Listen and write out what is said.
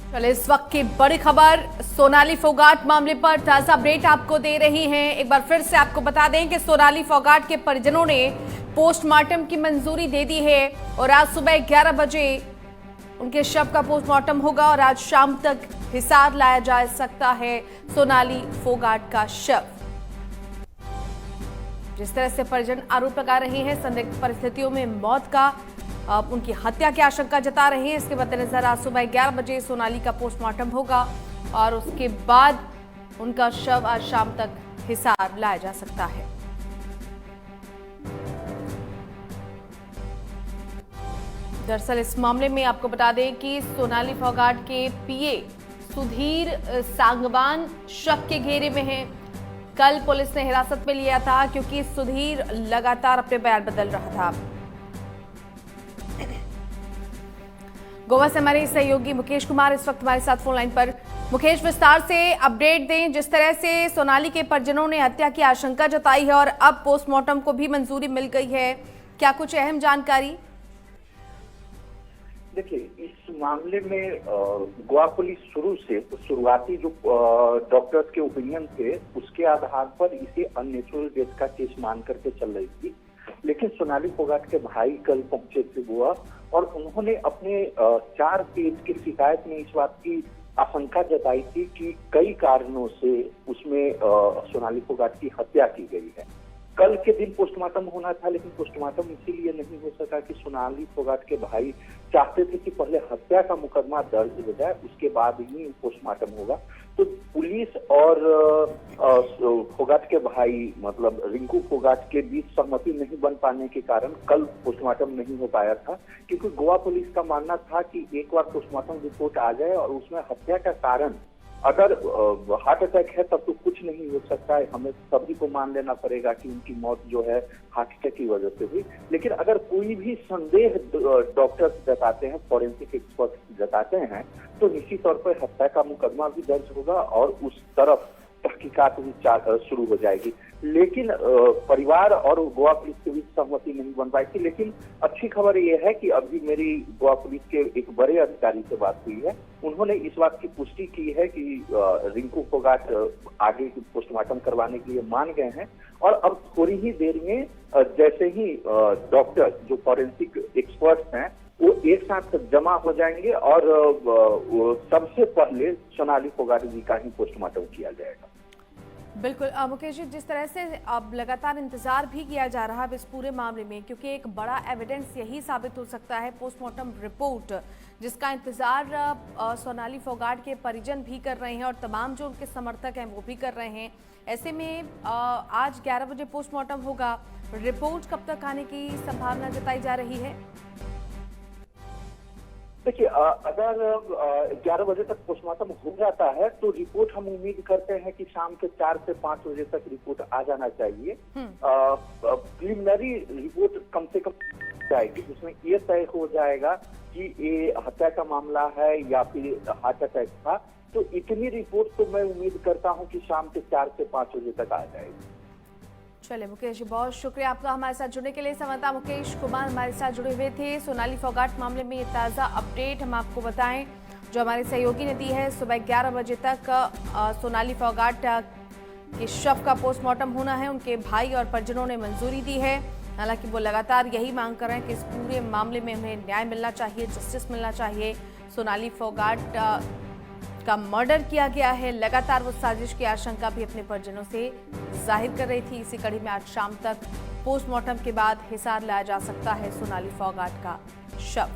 चले इस वक्त की बड़ी खबर सोनाली फोगाट मामले पर ताजा अपडेट आपको दे रही हैं। एक बार फिर से आपको बता दें कि सोनाली फोगाट के परिजनों ने पोस्टमार्टम की मंजूरी दे दी है और आज सुबह 11 बजे उनके शव का पोस्टमार्टम होगा और आज शाम तक हिसार लाया जा सकता है सोनाली फोगाट का शव। जिस तरह से परिजन आरोप लगा रहे हैं संदिग्ध परिस्थितियों में मौत का उनकी हत्या की आशंका जता रहे हैं। इसके मद्देनजर आज सुबह 11 बजे सोनाली का पोस्टमार्टम होगा और उसके बाद उनका शव आज शाम तक हिसार लाया जा सकता है। दरअसल इस मामले में आपको बता दें कि सोनाली फोगाट के पीए सुधीर सांगवान शक के घेरे में हैं। कल पुलिस ने हिरासत में लिया था क्योंकि सुधीर लगातार अपने बयान बदल रहा था। गोवा से हमारे सहयोगी मुकेश कुमार इस वक्त हमारे साथ फोन लाइन पर। मुकेश, विस्तार से अपडेट दें। जिस तरह से सोनाली के परिजनों ने हत्या की आशंका जताई है और अब पोस्टमार्टम को भी मंजूरी मिल गई है, क्या कुछ अहम जानकारी? देखिए, इस मामले में गोवा पुलिस शुरू से शुरुआती जो डॉक्टर्स के ओपिनियन थे उसके आधार पर इसे अननेचुरल डेथ का केस मान करके चल रही थी। लेकिन सोनाली फोगाट के भाई कल पहुंचे थे गोवा और उन्होंने अपने 4 पेज की शिकायत में इस बात की आशंका जताई थी कि कई कारणों से उसमें सोनाली फोगाट की हत्या की गई है। कल के दिन पोस्टमार्टम होना था, लेकिन पोस्टमार्टम इसीलिए नहीं हो सका कि सोनाली फोगाट के भाई चाहते थे कि पहले हत्या का मुकदमा दर्ज हो जाए, उसके बाद ही पोस्टमार्टम होगा। तो पुलिस और फोगाट के भाई मतलब रिंकू फोगाट के बीच सहमति नहीं बन पाने के कारण कल पोस्टमार्टम नहीं हो पाया था, क्योंकि गोवा पुलिस का मानना था कि एक बार पोस्टमार्टम रिपोर्ट आ जाए और उसमें हत्या का कारण अगर हार्ट अटैक है तब तो कुछ नहीं हो सकता है, हमें सभी को मान लेना पड़ेगा कि उनकी मौत जो है हार्ट अटैक की वजह से हुई। लेकिन अगर कोई भी संदेह डॉक्टर जताते हैं, फॉरेंसिक एक्सपर्ट जताते हैं, तो निश्चित तौर पर हत्या का मुकदमा भी दर्ज होगा और उस तरफ तहकीकात भी शुरू हो जाएगी। लेकिन परिवार और गोवा पुलिस के बीच सहमति नहीं बन पाई थी। लेकिन अच्छी खबर यह है कि अभी मेरी गोवा पुलिस के एक बड़े अधिकारी से बात हुई है, उन्होंने इस बात की पुष्टि की है कि रिंकू फोगाट आगे की पोस्टमार्टम करवाने के लिए मान गए हैं और अब थोड़ी ही देर में जैसे ही डॉक्टर जो फॉरेंसिक एक्सपर्ट्स हैं वो एक साथ जमा हो जाएंगे और सबसे पहले सोनाली फोगाट जी का ही पोस्टमार्टम किया जाएगा। बिल्कुल मुकेश जी, जिस तरह से अब लगातार इंतजार भी किया जा रहा है इस पूरे मामले में, क्योंकि एक बड़ा एविडेंस यही साबित हो सकता है पोस्टमार्टम रिपोर्ट, जिसका इंतजार सोनाली फोगाट के परिजन भी कर रहे हैं और तमाम जो उनके समर्थक हैं वो भी कर रहे हैं। ऐसे में आज 11 बजे पोस्टमार्टम होगा, रिपोर्ट कब तक आने की संभावना जताई जा रही है? देखिए, अगर 11 बजे तक पोस्टमार्टम हो जाता है तो रिपोर्ट हम उम्मीद करते हैं कि शाम के 4 से 5 बजे तक रिपोर्ट आ जाना चाहिए। प्रिलिमिनरी रिपोर्ट कम से कम जाएगी, जिसमें ये तय हो जाएगा कि ये हत्या का मामला है या फिर हार्ट अटैक था। तो इतनी रिपोर्ट तो मैं उम्मीद करता हूँ कि शाम के 4 से 5 बजे तक आ जाएगी। चलिए मुकेश जी, बहुत शुक्रिया आपका हमारे साथ जुड़ने के लिए। संवाददाता मुकेश कुमार हमारे साथ जुड़े हुए थे। सोनाली फोगाट मामले में ताज़ा अपडेट हम आपको बताएं जो हमारे सहयोगी ने दी है। सुबह 11 बजे तक सोनाली फोगाट के शव का पोस्टमार्टम होना है, उनके भाई और परिजनों ने मंजूरी दी है। हालांकि वो लगातार यही मांग कर रहे हैं कि इस पूरे मामले में उन्हें न्याय मिलना चाहिए, जस्टिस मिलना चाहिए। सोनाली फोगाट का मर्डर किया गया है, लगातार वो साजिश की आशंका भी अपने परिजनों से जाहिर कर रही थी। इसी कड़ी में आज शाम तक पोस्टमार्टम के बाद हिसार लाया जा सकता है सोनाली फोगाट का शव।